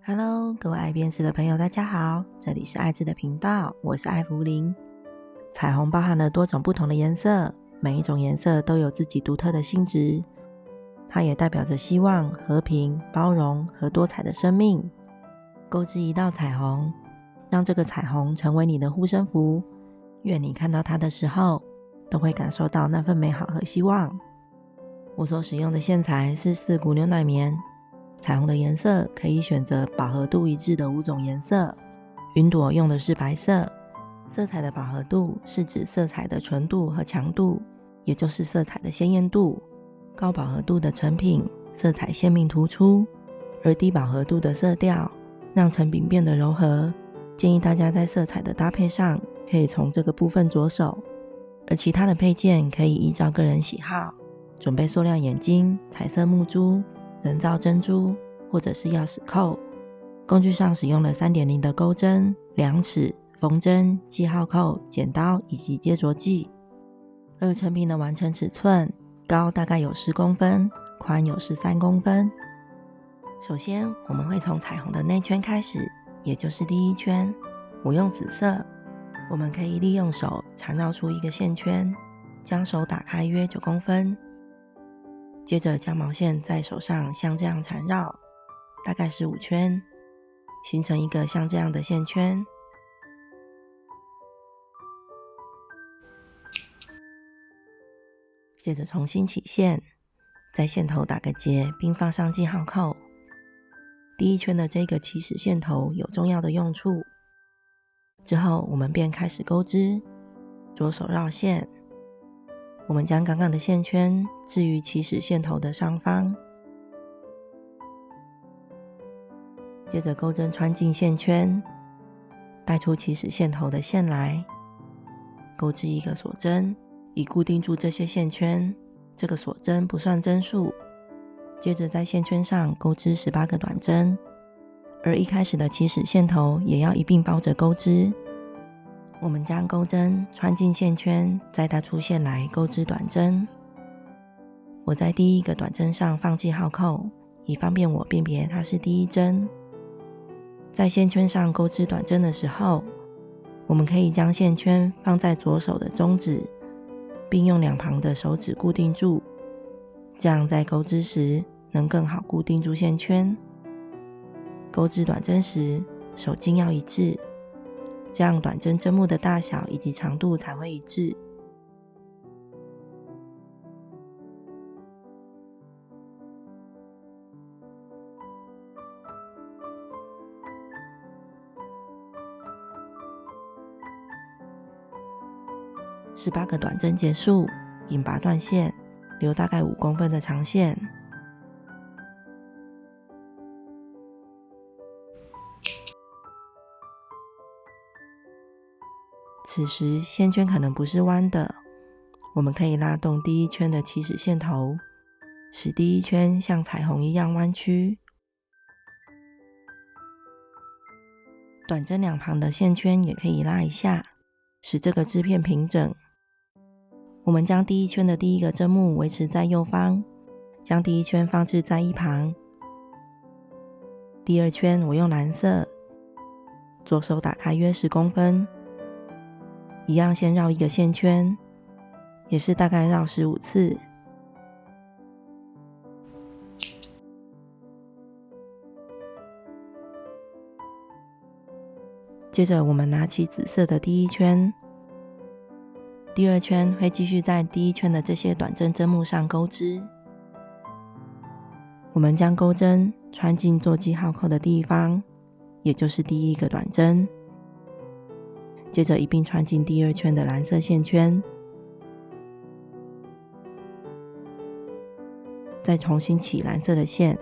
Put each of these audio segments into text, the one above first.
Hello，各位爱辨识的朋友，大家好，这里是爱智的频道，我是艾芙琳。彩虹包含了多种不同的颜色，每一种颜色都有自己独特的性质，它也代表着希望、和平、包容和多彩的生命。钩织一道彩虹，让这个彩虹成为你的护身符，愿你看到它的时候，都会感受到那份美好和希望。我所使用的线材是4股牛奶棉，彩虹的颜色可以选择饱和度一致的5种颜色。云朵用的是白色，色彩的饱和度是指色彩的纯度和强度，也就是色彩的鲜艳度。高饱和度的成品色彩鲜明突出，而低饱和度的色调让成品变得柔和。建议大家在色彩的搭配上可以从这个部分着手，而其他的配件可以依照个人喜好准备塑料眼睛、彩色木珠、人造珍珠或者是钥匙扣。工具上使用了 3.0 的钩针、量尺、缝针、记号扣、剪刀以及接着剂。而成品的完成尺寸，高大概有10公分，宽有13公分。首先我们会从彩虹的内圈开始，也就是第一圈。我用紫色，我们可以利用手缠绕出一个线圈，将手打开约9公分，接着将毛线在手上像这样缠绕，大概15圈，形成一个像这样的线圈。接着重新起线，在线头打个结，并放上记号扣。第一圈的这个起始线头有重要的用处。之后我们便开始钩织，左手绕线，我们将刚刚的线圈置于起始线头的上方，接着钩针穿进线圈，带出起始线头的线来，钩织一个锁针，以固定住这些线圈。这个锁针不算针数。接着在线圈上钩织18个短针，而一开始的起始线头也要一并包着钩织。我们将钩针穿进线圈，再带出线来钩织短针。我在第一个短针上放记号扣，以方便我辨别它是第一针。在线圈上钩织短针的时候，我们可以将线圈放在左手的中指，并用两旁的手指固定住，这样在钩织时能更好固定住线圈。钩织短针时，手劲要一致，这样短针针目的大小以及长度才会一致。18个短针结束，引拔断线，留大概5公分的长线。此时线圈可能不是弯的，我们可以拉动第一圈的起始线头，使第一圈像彩虹一样弯曲。短针两旁的线圈也可以拉一下，使这个织片平整。我们将第一圈的第一个针目维持在右方，将第一圈放置在一旁。第二圈我用蓝色，左手打开约10公分，一样先绕一个线圈，也是大概绕15次。接着我们拿起紫色的第一圈，第二圈会继续在第一圈的这些短针针目上钩织。我们将钩针穿进做记号扣的地方，也就是第一个短针，接着一并穿进第二圈的蓝色线圈，再重新起蓝色的线。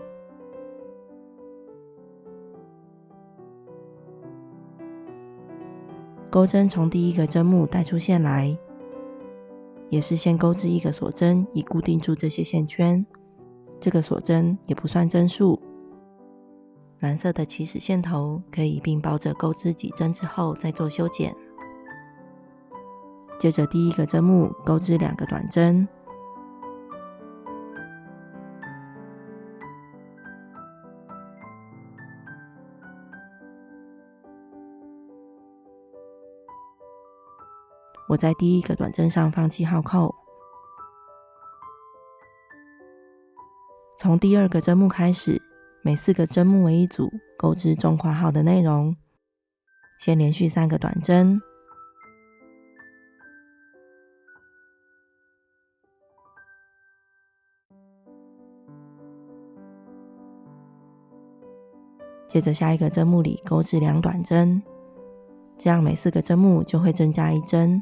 钩针从第一个针目带出线来，也是先钩织一个锁针，以固定住这些线圈。这个锁针也不算针数。蓝色的起始线头可以一并包着钩织几针之后再做修剪。接着第一个针目钩织2个短针，我在第一个短针上放记号扣，从第二个针目开始，每4个针目为一组，钩织中括号的内容。先连续3个短针，接着下一个针目里钩织2短针，这样每4个针目就会增加1针。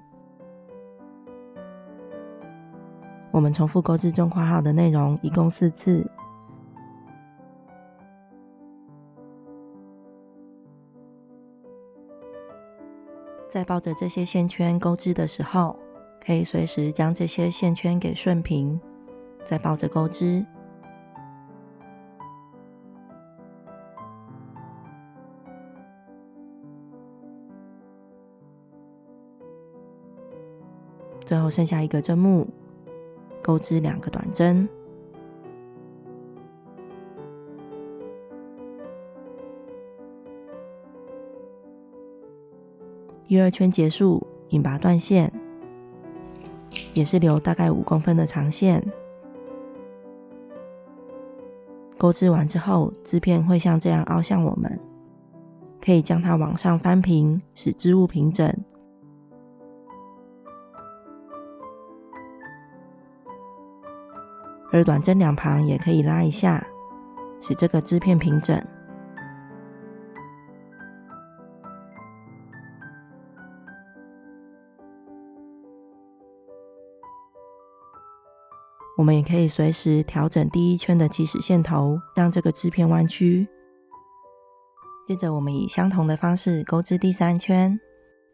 我们重复钩织中括号的内容，一共4次。在抱着这些线圈钩织的时候，可以随时将这些线圈给顺平，再抱着钩织。最后剩下1个针目，钩织2个短针。第2圈结束，引拔断线，也是留大概5公分的长线。钩织完之后，织片会像这样凹向我们，可以将它往上翻平，使织物平整。而短针两旁也可以拉一下，使这个织片平整。我们也可以随时调整第1圈的起始线头，让这个织片弯曲。接着我们以相同的方式钩织第3圈，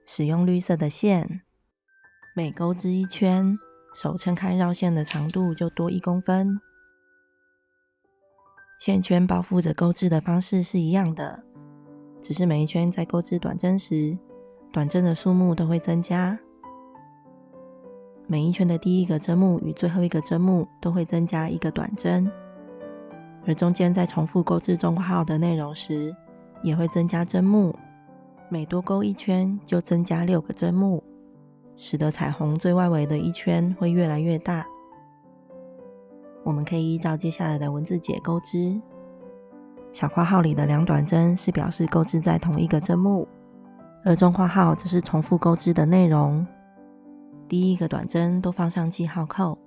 使用绿色的线，每钩织1圈，手撑开绕线的长度就多1公分。线圈包覆着钩织的方式是一样的，只是每一圈在钩织短针时，短针的数目都会增加。每一圈的第1个针目与最后1个针目都会增加1个短针，而中间在重复钩织中括号的内容时，也会增加针目，每多钩1圈就增加6个针目，使得彩虹最外围的1圈会越来越大。我们可以依照接下来的文字解钩织。小括号里的2短针是表示钩织在同一个针目，而中括号则是重复钩织的内容。第1个短针都放上记号扣。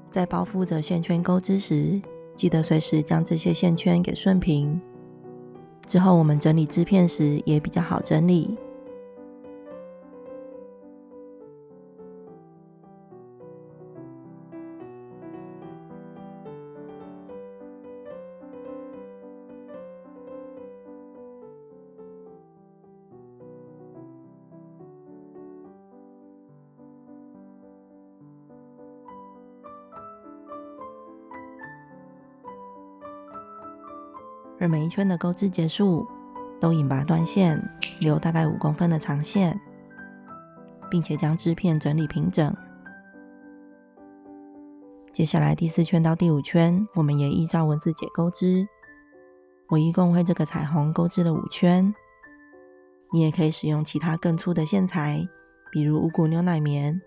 在包覆着线圈钩织时，记得随时将这些线圈给顺平，之后我们整理织片时也比较好整理。而每一圈的钩织结束，都引拔断线，留大概5公分的长线，并且将织片整理平整。接下来第4圈到第5圈，我们也依照文字解钩织。我一共为这个彩虹钩织了5圈。你也可以使用其他更粗的线材，比如五谷牛奶棉，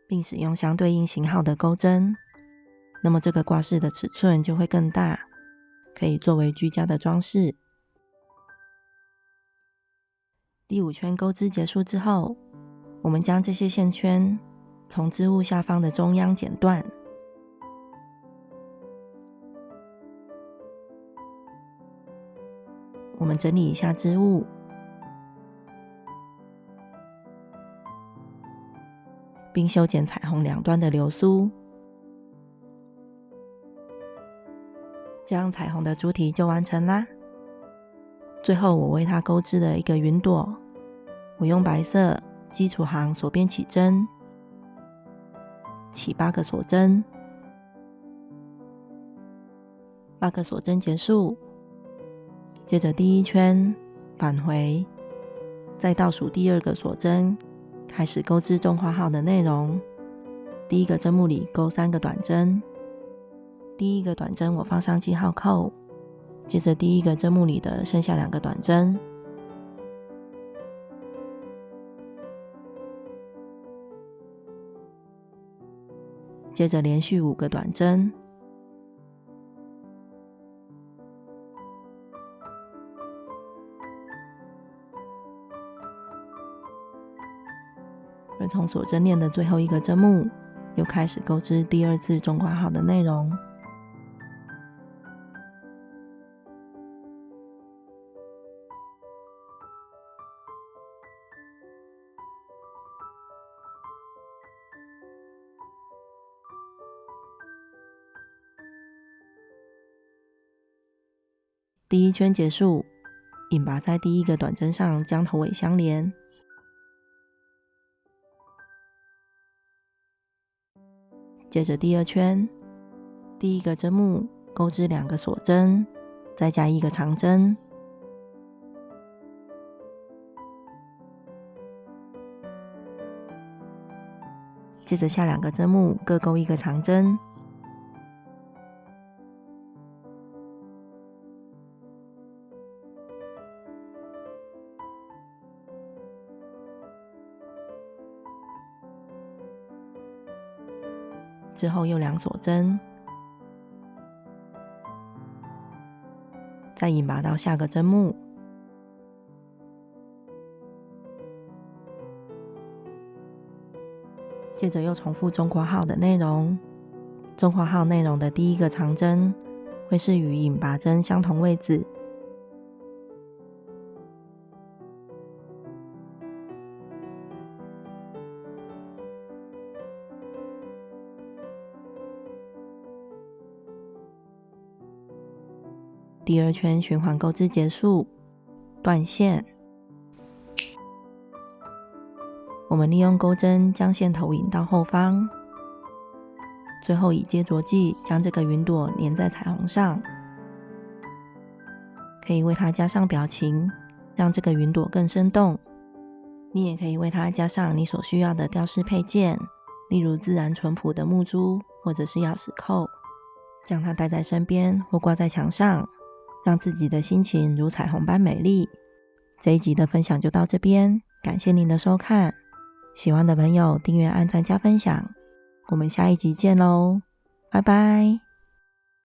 并使用相对应型号的钩针，那么这个挂饰的尺寸就会更大，可以作为居家的装饰。第5圈钩织结束之后，我们将这些线圈从织物下方的中央剪断，我们整理一下织物，并修剪彩虹两端的流苏，这样彩虹的主体就完成啦。最后我为它钩织了一个云朵，我用白色基础行锁边起针，起8个锁针，8个锁针结束，接着第1圈返回，再倒数第2个锁针，开始钩织中括号的内容。第1个针目里钩3个短针，第1个短针我放上记号扣，接着第1个针目里的剩下2个短针，接着连续5个短针，而从锁针链的最后一个针目，又开始钩织第2次中括号的内容。第1圈结束，引拔在第1个短针上将头尾相连。接着第2圈，第1个针目钩织2个锁针，再加1个长针。接着下2个针目各钩1个长针。之后又2锁针，再引拔到下个针目，接着又重复中括号的内容。中括号内容的第1个长针会是与引拔针相同位置。第2圈循环钩织结束，断线。我们利用钩针将线头引到后方，最后以接着剂将这个云朵粘在彩虹上。可以为它加上表情，让这个云朵更生动。你也可以为它加上你所需要的吊饰配件，例如自然淳朴的木珠或者是钥匙扣，将它带在身边或挂在墙上，让自己的心情如彩虹般美丽。这一集的分享就到这边，感谢您的收看。喜欢的朋友订阅、按赞、加分享，我们下一集见咯，拜拜。